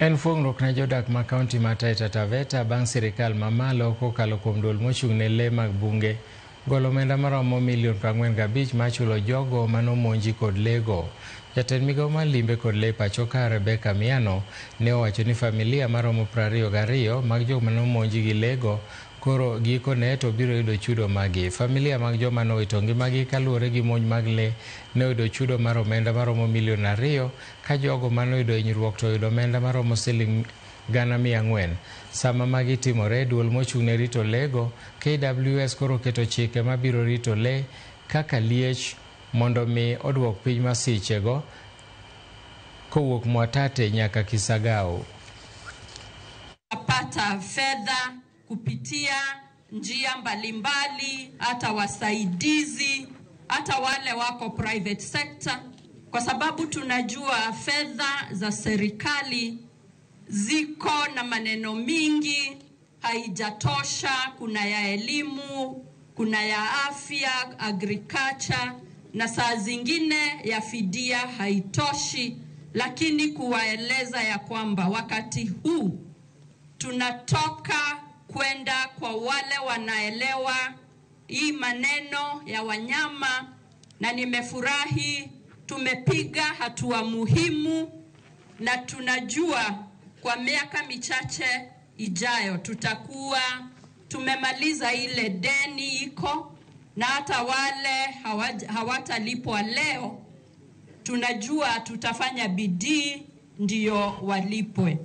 En fuong'ruok ne jodak ma kaunti ma Taita Taveta bang' sirikal mamalo kokalo kuom duol mochung' ne le mag bunge golo omenda maromo $45 million ma chulo jogo manomonji kod lego. Jatend migawo mar limbe kod le pacho ka Rebecca Miano ne owacho ni familia maromo 22 mag joma nomonji gi lego koro gikone to biro yudo chudo magi. Familia mag joma nowito ngimagi kaluwore gi monj mag le ne oyudo chudo mar omenda maromo $2 million ka jogo manoyudo hinyruok to oyudo omenda maromo $400,000. Sama magi timore, duol mochung' ne rito lego KWS koro keto chike mabiro rito le kaka liech mondo mi odwok piny masichego kowuok Mwatate nyaka Kisagao. Apata fedha kupitia njia mbalimbali, hata wasaidizi, hata wale wako private sector, kwa sababu tunajua fedha za serikali ziko na maneno mingi, haijatosha. Kuna ya elimu, kuna ya afya, agriculture, na saa zingine ya fidia haitoshi. Lakini kuwaeleza ya kwamba wakati huu tunatoka kwenda kwa wale wanaelewa hii maneno ya wanyama, na nimefurahi tumepiga hatua muhimu, na tunajua kwa miaka michache ijayo tutakuwa tumemaliza ile deni iko, na hata wale hawatalipwa leo tunajua tutafanya bidii ndio walipwe.